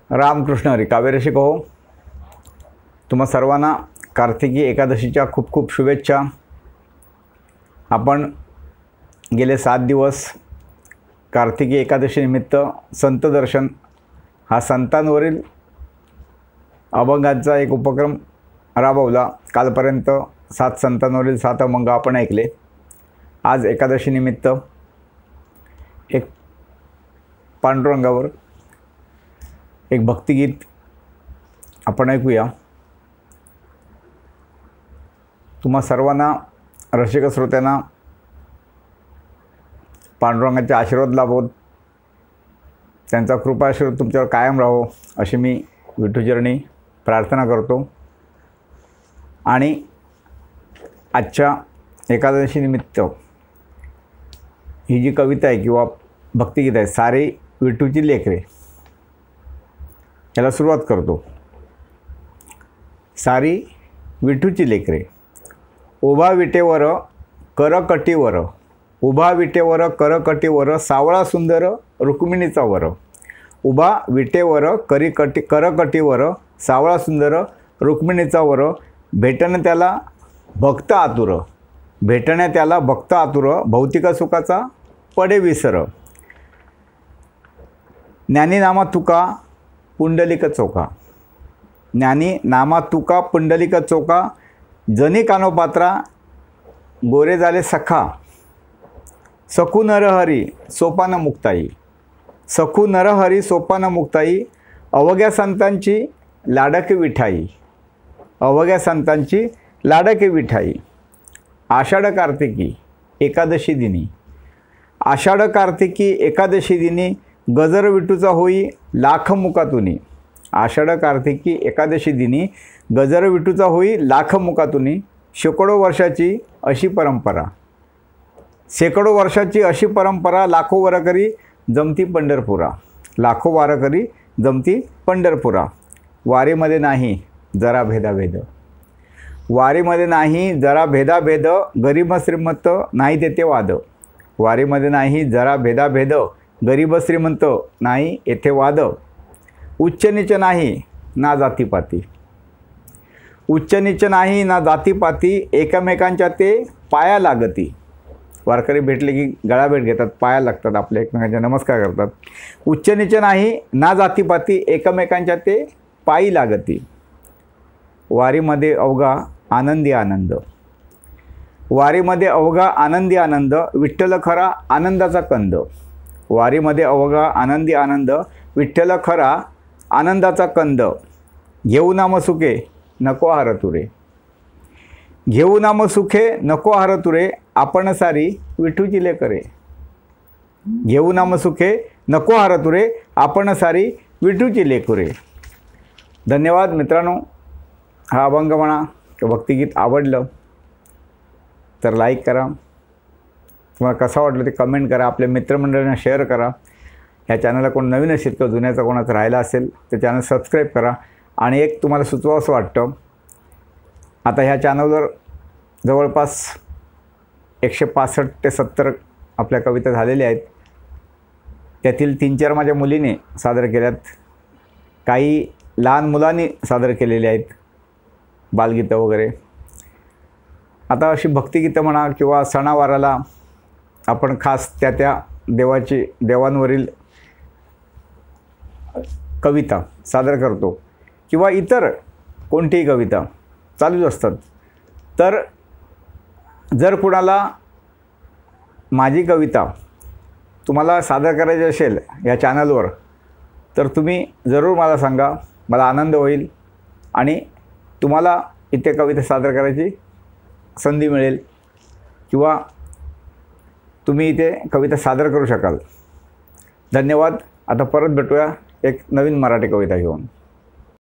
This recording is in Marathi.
रामकृष्ण हरी. काव्यरसिक हो, तुम्हा सर्वांना कार्तिकी एकादशीच्या खूप खूप शुभेच्छा. आपण गेले 7 दिवस कार्तिकी एकादशी निमित्त संत दर्शन हा संतांवरील अभंगांचा एक उपक्रम राबवला. कालपर्यंत 7 संतांवरील 7 अभंग आपण ऐकले. आज एकादशी निमित्त एक पांडुरंगावर एक भक्तिगीत आपण ऐकूया. तुम्हा सर्वांना रसिक श्रोत्यांना पांडुरंगाचे आशीर्वाद लाभोत, त्यांचा कृपाआशीर्वाद तुमच्यावर कायम राहो अशी मी विठूचरणी प्रार्थना करतो. आणि आजच्या एकादशी निमित्त ही जी कविता आहे किंवा भक्तिगीत आहे, सारी विठूची लेकरे, याला सुरुवात करतो. सारी विठूची लेकरे, उभा विटेवर करकटीवर, उभा विटेवर करकटीवर, सावळा सुंदर रुक्मिणीचा वर. उभा विटेवर करकटीवर, सावळा सुंदर रुक्मिणीचा वर. भेटणे त्याला भक्त आतुर, भेटणे त्याला भक्त आतुर, भौतिक सुखाचा पडे विसर. ज्ञानी नामा तुका पुंडलिक चोका, ज्ञानी नामा तुका पुंडलिक चोका. जनी कानोपात्रा गोरे झाले सखा, सखू नरहरी सोपान मुक्ताई, सखू नरहरी सोपान मुक्ताई. अवघ्या संतांची लाडकी विठाई, अवघ्या संतांची लाडकी विठाई. आषाढ कार्तिकी एकादशी दिनी, आषाढ कार्तिकी एकादशी दिनी, गजर विठूचा होई लाख मुखातुनी. आषाढ कार्तिकी एकादशी दिनी, गजर विठूचा होई लाख मुखातुनी. शेकडो वर्षाची अशी परंपरा, शेकडो वर्षाची अशी परंपरा. लाखो वारकरी जमती पंढरपुरा, लाखो वारकरी जमती पंढरपुरा. वारीमध्ये नाही जरा भेदाभेद, वारीमध्ये नाही जरा भेदाभेद, गरीब श्रीमंत नाही तेथे वाद. वारीमध्ये नाही जरा भेदाभेद, गरीब श्रीमंत नाही येथे वाद. उच्च नीच नाही ना जातीपाती, उच्च नीच नाही ना जातीपाती. एकमेकांच्या ते पाया लागती. वारकरी भेटले की गळाभेट घेतात, पाया लागतात, आपल्या एकमेकांच्या नमस्कार करतात. उच्च नीच नाही ना जातीपाती, एकमेकांच्या ते पायी लागती. वारीमध्ये अवघा आनंदी आनंद, वारीमध्ये अवघा आनंदी आनंद. विठ्ठल खरा आनंदाचा कंद, वारीमध्ये अवघा आनंदी आनंद. विठ्ठल खरा आनंदाचा कंद. घेऊ नाम सुखे नको हार तुरे, घेऊ नाम सुखे नको हार तुरे. आपण सारी विठूची लेकरे, घेऊ नाम सुखे नको हार तुरे, आपण सारी विठूची लेकरे. धन्यवाद मित्रांनो. हा अभंग म्हणा भक्तिगीत आवडलं तर लाईक करा, तुम्हाला कसं वाटलं ते कमेंट करा, आपल्या मित्रमंडळींना शेअर करा. ह्या चॅनलला कोण नवीन असेल किंवा जुन्याचा कोणाचा राहिला असेल तर चॅनल सबस्क्राईब करा. आणि एक तुम्हाला सुचवावं असं वाटतं, आता ह्या चॅनलवर जवळपास 165 ते 70 आपल्या कविता झालेल्या आहेत. त्यातील 3-4 माझ्या मुलीने सादर केल्यात, काही लहान मुलांनी सादर केलेले आहेत, बालगीतं वगैरे. आता अशी भक्तिगीतं म्हणा किंवा सणावाराला आपण खास त्या देवाची देवांवरील कविता सादर करतो किंवा इतर कोणतीही कविता चालूच असतात. तर जर कुणाला माझी कविता तुम्हाला सादर करायची असेल या चॅनलवर तर तुम्ही जरूर मला सांगा, मला आनंद होईल आणि तुम्हाला इथे कविता सादर करायची संधी मिळेल किंवा तुम्ही इथे कविता सादर करू शकाल. धन्यवाद. आता परत भेटूया एक नवीन मराठी कविता घेऊन.